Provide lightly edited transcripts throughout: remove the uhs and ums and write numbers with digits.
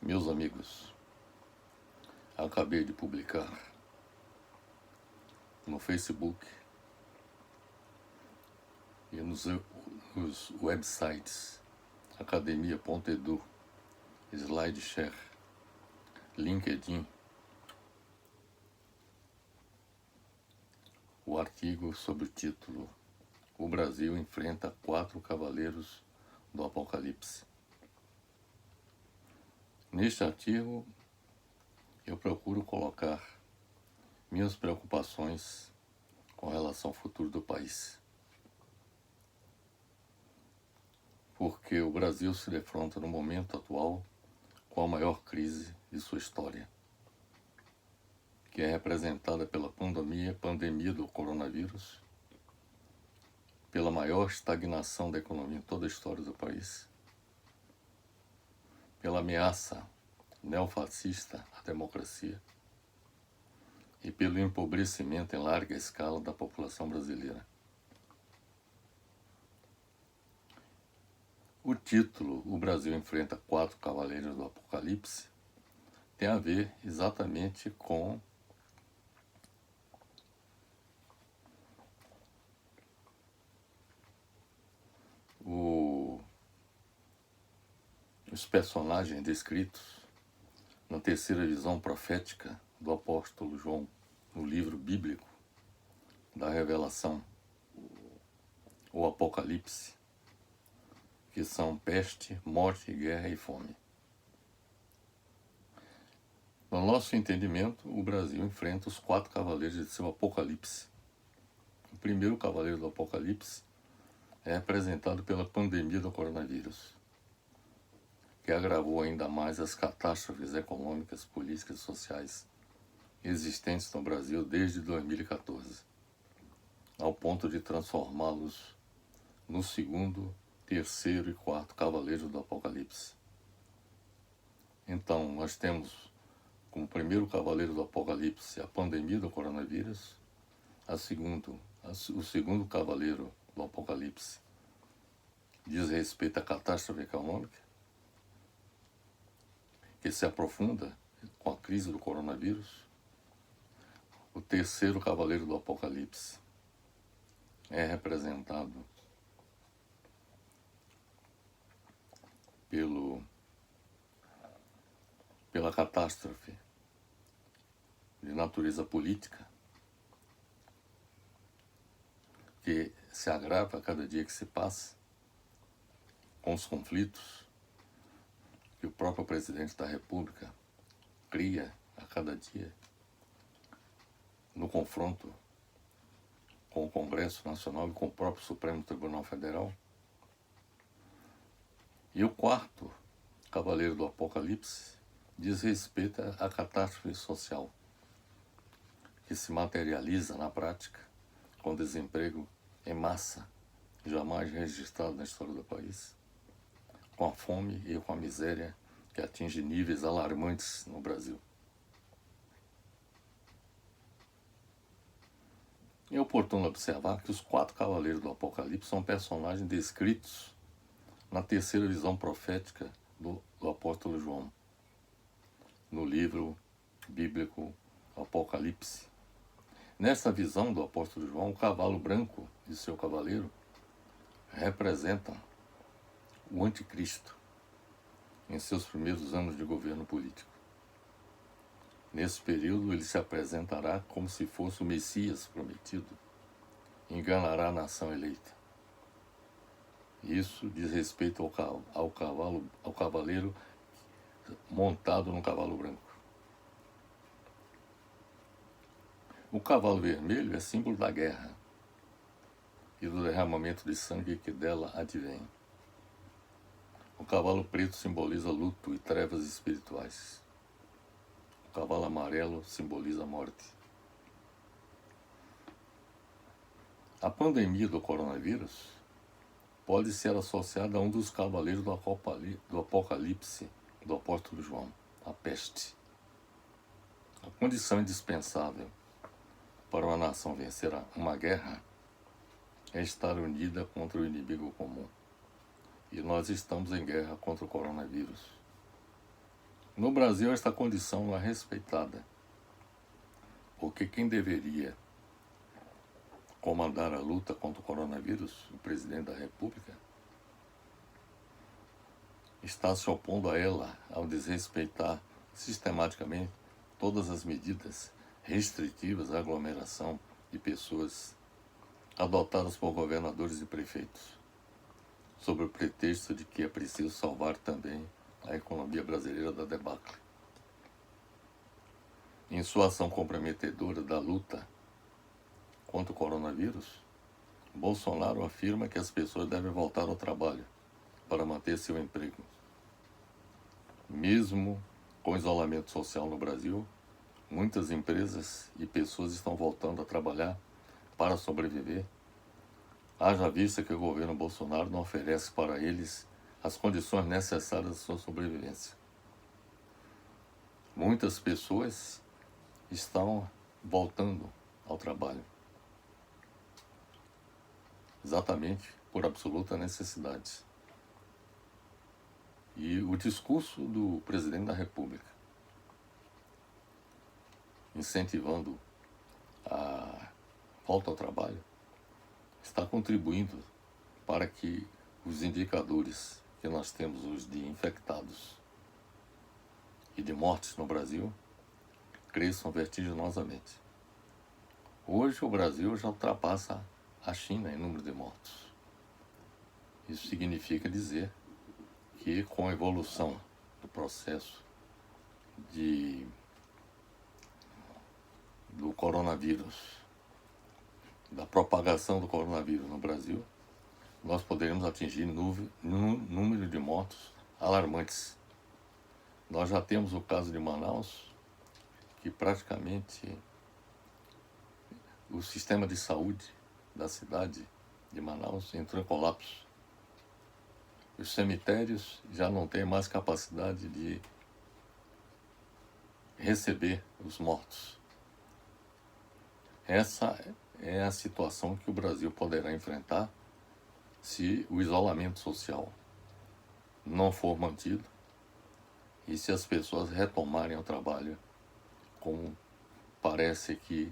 Meus amigos, acabei de publicar no Facebook e nos websites academia.edu, SlideShare, LinkedIn, o artigo sob o título O Brasil enfrenta 4 cavaleiros do Apocalipse. Neste artigo, eu procuro colocar minhas preocupações com relação ao futuro do país. Porque o Brasil se defronta no momento atual com a maior crise de sua história, que é representada pela pandemia do coronavírus, pela maior estagnação da economia em toda a história do país, pela ameaça neofascista à democracia e pelo empobrecimento em larga escala da população brasileira. O título O Brasil enfrenta 4 cavaleiros do Apocalipse tem a ver exatamente com os personagens descritos na terceira visão profética do apóstolo João, no livro bíblico da Revelação, o Apocalipse, que são peste, morte, guerra e fome. No nosso entendimento, o Brasil enfrenta os 4 cavaleiros de seu Apocalipse. O primeiro cavaleiro do Apocalipse é representado pela pandemia do coronavírus, que agravou ainda mais as catástrofes econômicas, políticas e sociais existentes no Brasil desde 2014, ao ponto de transformá-los no segundo, terceiro e quarto cavaleiro do Apocalipse. Então, nós temos como primeiro cavaleiro do Apocalipse a pandemia do coronavírus, o segundo cavaleiro do Apocalipse diz respeito à catástrofe econômica, que se aprofunda com a crise do coronavírus. O terceiro cavaleiro do Apocalipse é representado pela catástrofe de natureza política, que se agrava a cada dia que se passa, com os conflitos que o próprio presidente da República cria a cada dia, no confronto com o Congresso Nacional e com o próprio Supremo Tribunal Federal. E o quarto cavaleiro do Apocalipse diz respeito à catástrofe social, que se materializa na prática com desemprego em massa, jamais registrado na história do país, com a fome e com a miséria que atinge níveis alarmantes no Brasil. É oportuno observar que os 4 cavaleiros do Apocalipse são personagens descritos na terceira visão profética do apóstolo João, no livro bíblico Apocalipse. Nesta visão do apóstolo João, o cavalo branco e seu cavaleiro representam o anticristo em seus primeiros anos de governo político. Nesse período, ele se apresentará como se fosse o Messias prometido, enganará a nação eleita. Isso diz respeito ao cavaleiro montado num cavalo branco. O cavalo vermelho é símbolo da guerra e do derramamento de sangue que dela advém. O cavalo preto simboliza luto e trevas espirituais. O cavalo amarelo simboliza a morte. A pandemia do coronavírus pode ser associada a um dos cavaleiros do Apocalipse do apóstolo João, a peste. A condição indispensável para uma nação vencer uma guerra é estar unida contra o inimigo comum. E nós estamos em guerra contra o coronavírus. No Brasil, esta condição não é respeitada, porque quem deveria comandar a luta contra o coronavírus, o presidente da República, está se opondo a ela ao desrespeitar sistematicamente todas as medidas restritivas à aglomeração de pessoas adotadas por governadores e prefeitos, sob o pretexto de que é preciso salvar também a economia brasileira da debacle. Em sua ação comprometedora da luta contra o coronavírus, Bolsonaro afirma que as pessoas devem voltar ao trabalho para manter seu emprego. Mesmo com isolamento social no Brasil, muitas empresas e pessoas estão voltando a trabalhar para sobreviver, haja vista que o governo Bolsonaro não oferece para eles as condições necessárias à sua sobrevivência. Muitas pessoas estão voltando ao trabalho, exatamente por absoluta necessidade. E o discurso do presidente da República, incentivando a volta ao trabalho, está contribuindo para que os indicadores que nós temos hoje de infectados e de mortes no Brasil cresçam vertiginosamente. Hoje o Brasil já ultrapassa a China em número de mortos. Isso significa dizer que com a evolução do processo do coronavírus, da propagação do coronavírus no Brasil, nós poderemos atingir número de mortos alarmantes. Nós já temos o caso de Manaus, que praticamente o sistema de saúde da cidade de Manaus entrou em colapso. Os cemitérios já não têm mais capacidade de receber os mortos. Essa é a situação que o Brasil poderá enfrentar se o isolamento social não for mantido e se as pessoas retomarem o trabalho, como parece que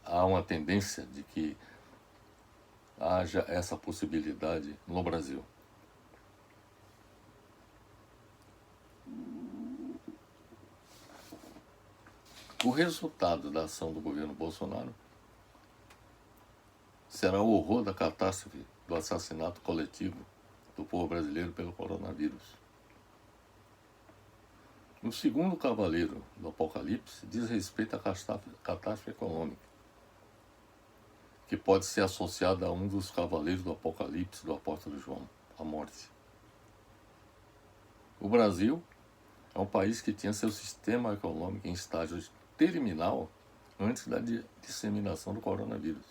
há uma tendência de que haja essa possibilidade no Brasil. O resultado da ação do governo Bolsonaro será o horror da catástrofe do assassinato coletivo do povo brasileiro pelo coronavírus. O segundo cavaleiro do Apocalipse diz respeito à catástrofe econômica, que pode ser associada a um dos cavaleiros do Apocalipse do apóstolo João, a morte. O Brasil é um país que tinha seu sistema econômico em estágio terminal antes da disseminação do coronavírus.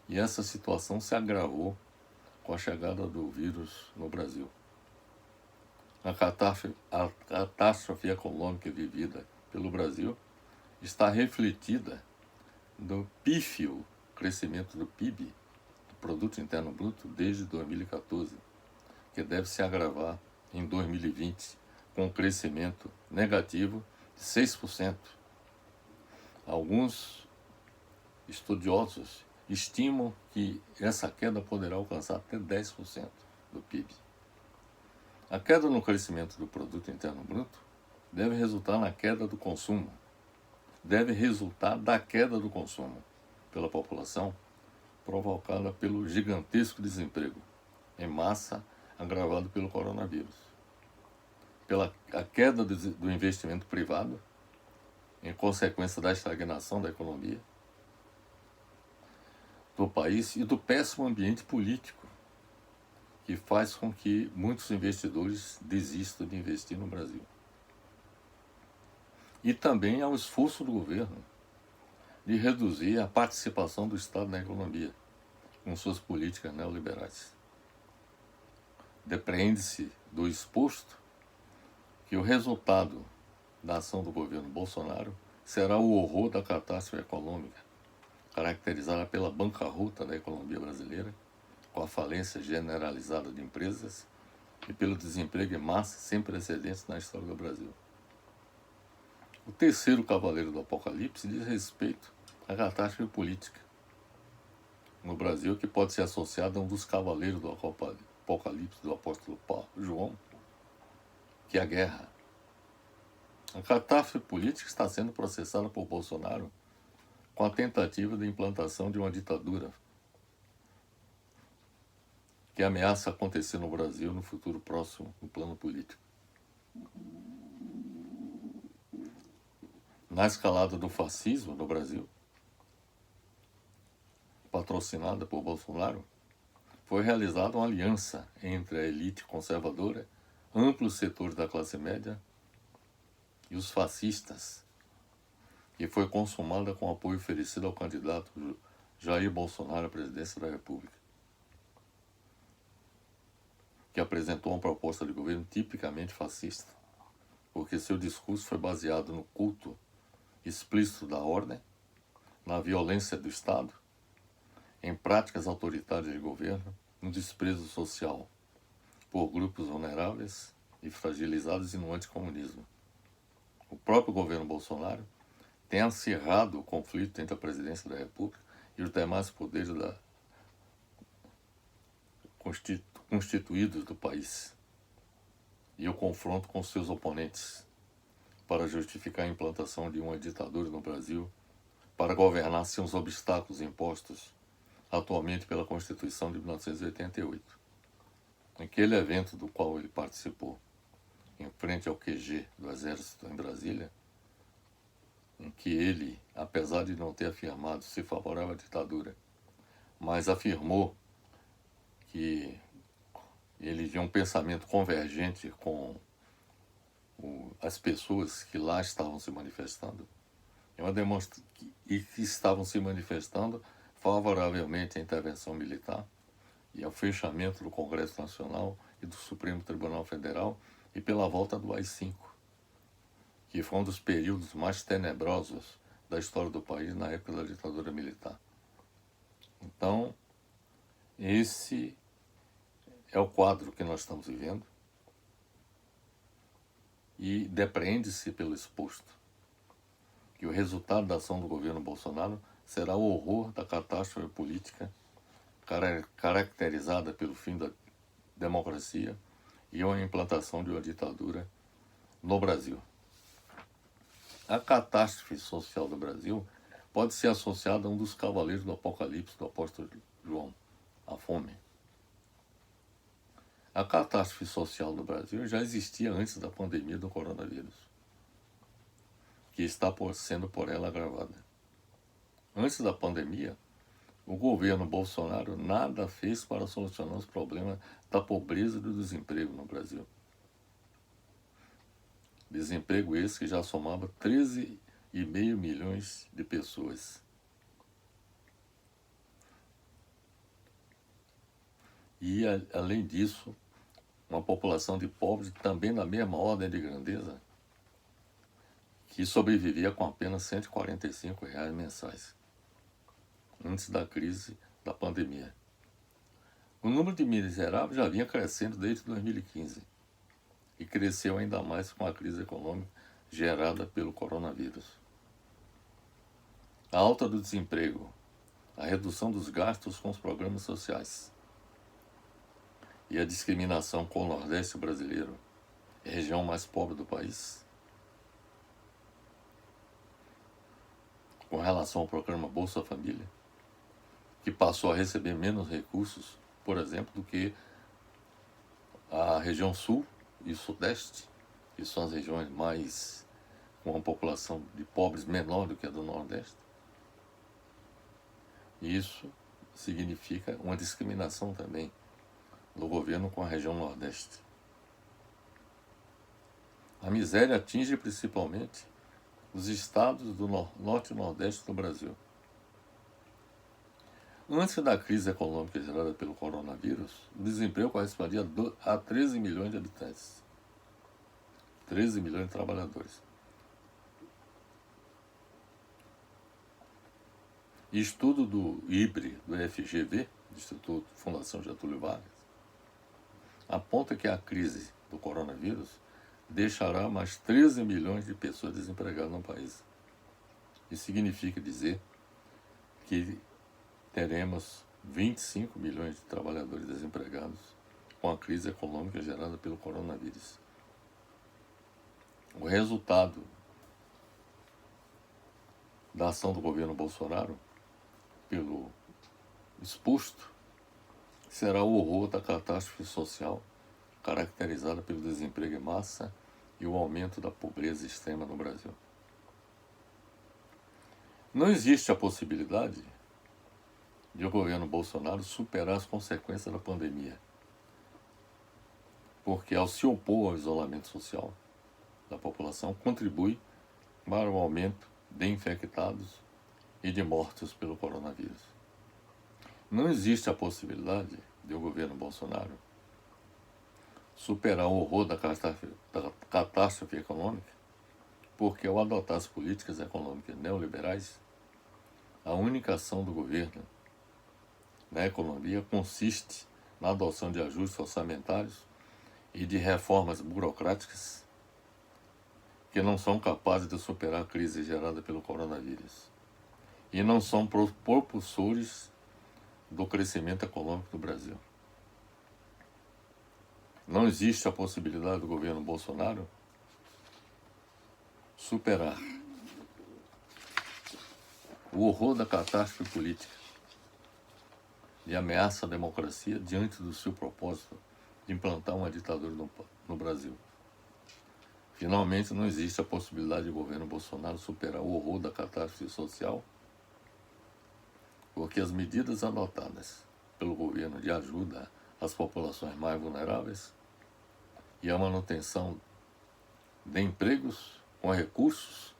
E essa situação se agravou com a chegada do vírus no Brasil. A catástrofe econômica vivida pelo Brasil está refletida no pífio crescimento do PIB, do Produto Interno Bruto, desde 2014, que deve se agravar em 2020, com um crescimento negativo de 6%. Alguns estudiosos estimam que essa queda poderá alcançar até 10% do PIB. A queda no crescimento do Produto Interno Bruto deve resultar na queda do consumo, deve resultar da queda do consumo pela população, provocada pelo gigantesco desemprego em massa agravado pelo coronavírus, pela a queda do investimento privado, em consequência da estagnação da economia do país e do péssimo ambiente político, que faz com que muitos investidores desistam de investir no Brasil. E também há o esforço do governo de reduzir a participação do Estado na economia, com suas políticas neoliberais. Depreende-se do exposto que o resultado da ação do governo Bolsonaro será o horror da catástrofe econômica, caracterizada pela bancarrota da economia brasileira, com a falência generalizada de empresas e pelo desemprego em massa sem precedentes na história do Brasil. O terceiro cavaleiro do Apocalipse diz respeito à catástrofe política no Brasil, que pode ser associada a um dos cavaleiros do Apocalipse do apóstolo João, que é a guerra. A catástrofe política está sendo processada por Bolsonaro com a tentativa de implantação de uma ditadura que ameaça acontecer no Brasil no futuro próximo, no plano político. Na escalada do fascismo no Brasil, patrocinada por Bolsonaro, foi realizada uma aliança entre a elite conservadora, amplos setores da classe média e os fascistas, que foi consumada com apoio oferecido ao candidato Jair Bolsonaro à presidência da República, que apresentou uma proposta de governo tipicamente fascista, porque seu discurso foi baseado no culto explícito da ordem, na violência do Estado, em práticas autoritárias de governo, no desprezo social por grupos vulneráveis e fragilizados e no anticomunismo. O próprio governo Bolsonaro tem acirrado o conflito entre a presidência da República e os demais poderes constituídos do país, e o confronto com seus oponentes para justificar a implantação de uma ditadura no Brasil, para governar sem os obstáculos impostos atualmente pela Constituição de 1988. Naquele evento do qual ele participou, em frente ao QG do Exército em Brasília, em que ele, apesar de não ter afirmado se favorável à ditadura, mas afirmou que ele tinha um pensamento convergente com as pessoas que lá estavam se manifestando, e que estavam se manifestando favoravelmente à intervenção militar e ao fechamento do Congresso Nacional e do Supremo Tribunal Federal e pela volta do AI-5, que foi um dos períodos mais tenebrosos da história do país na época da ditadura militar. Então, esse é o quadro que nós estamos vivendo e depreende-se pelo exposto que o resultado da ação do governo Bolsonaro será o horror da catástrofe política caracterizada pelo fim da democracia e a implantação de uma ditadura no Brasil. A catástrofe social do Brasil pode ser associada a um dos cavaleiros do Apocalipse do apóstolo João, a fome. A catástrofe social do Brasil já existia antes da pandemia do coronavírus, que está sendo por ela agravada. Antes da pandemia, o governo Bolsonaro nada fez para solucionar os problemas da pobreza e do desemprego no Brasil. Desemprego esse que já somava 13,5 milhões de pessoas. E, além disso, uma população de pobres também na mesma ordem de grandeza, que sobrevivia com apenas R$ 145 mensais, antes da crise da pandemia. O número de miseráveis já vinha crescendo desde 2015 e cresceu ainda mais com a crise econômica gerada pelo coronavírus. A alta do desemprego, a redução dos gastos com os programas sociais e a discriminação com o Nordeste brasileiro, a região mais pobre do país, com relação ao programa Bolsa Família, que passou a receber menos recursos, por exemplo, do que a região Sul e Sudeste, que são as regiões mais com uma população de pobres menor do que a do Nordeste. E isso significa uma discriminação também do governo com a região Nordeste. A miséria atinge principalmente os estados do Norte e Nordeste do Brasil. Antes da crise econômica gerada pelo coronavírus, o desemprego correspondia a 13 milhões de habitantes. 13 milhões de trabalhadores. Estudo do IBRE, do FGV, Instituto Fundação Getúlio Vargas, aponta que a crise do coronavírus deixará mais 13 milhões de pessoas desempregadas no país. Isso significa dizer que teremos 25 milhões de trabalhadores desempregados com a crise econômica gerada pelo coronavírus. O resultado da ação do governo Bolsonaro, pelo exposto, será o horror da catástrofe social caracterizada pelo desemprego em massa e o aumento da pobreza extrema no Brasil. Não existe a possibilidade de o governo Bolsonaro superar as consequências da pandemia, porque ao se opor ao isolamento social da população, contribui para o aumento de infectados e de mortos pelo coronavírus. Não existe a possibilidade de o governo Bolsonaro superar o horror da catástrofe econômica, porque ao adotar as políticas econômicas neoliberais, a única ação do governo na economia consiste na adoção de ajustes orçamentários e de reformas burocráticas que não são capazes de superar a crise gerada pelo coronavírus e não são propulsores do crescimento econômico do Brasil. Não existe a possibilidade do governo Bolsonaro superar o horror da catástrofe política e ameaça à democracia diante do seu propósito de implantar uma ditadura no Brasil. Finalmente, não existe a possibilidade do governo Bolsonaro superar o horror da catástrofe social, porque as medidas adotadas pelo governo de ajuda às populações mais vulneráveis e a manutenção de empregos com recursos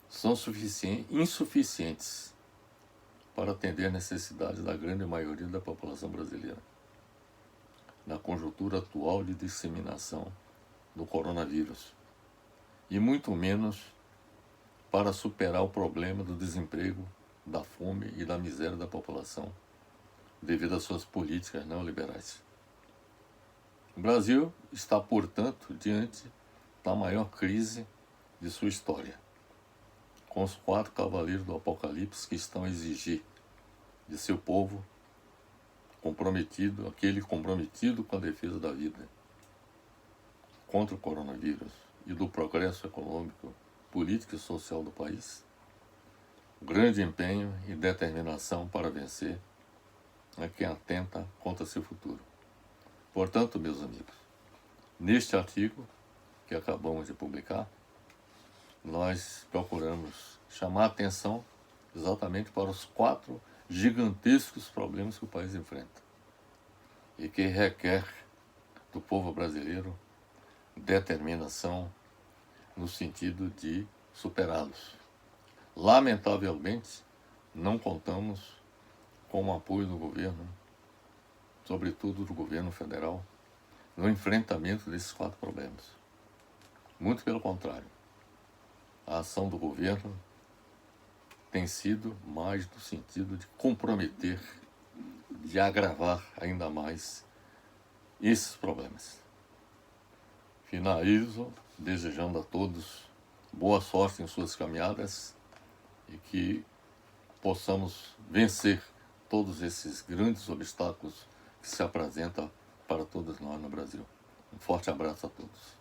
são insuficientes para atender necessidades da grande maioria da população brasileira, na conjuntura atual de disseminação do coronavírus, e muito menos para superar o problema do desemprego, da fome e da miséria da população, devido às suas políticas neoliberais. O Brasil está, portanto, diante da maior crise de sua história, com os 4 cavaleiros do Apocalipse que estão a exigir de seu povo aquele comprometido com a defesa da vida, contra o coronavírus e do progresso econômico, político e social do país, grande empenho e determinação para vencer a quem atenta contra seu futuro. Portanto, meus amigos, neste artigo que acabamos de publicar, nós procuramos chamar a atenção exatamente para os 4 gigantescos problemas que o país enfrenta e que requer do povo brasileiro determinação no sentido de superá-los. Lamentavelmente, não contamos com o apoio do governo, sobretudo do governo federal, no enfrentamento desses 4 problemas. Muito pelo contrário, a ação do governo tem sido mais no sentido de comprometer, de agravar ainda mais esses problemas. Finalizo desejando a todos boa sorte em suas caminhadas e que possamos vencer todos esses grandes obstáculos que se apresentam para todos nós no Brasil. Um forte abraço a todos.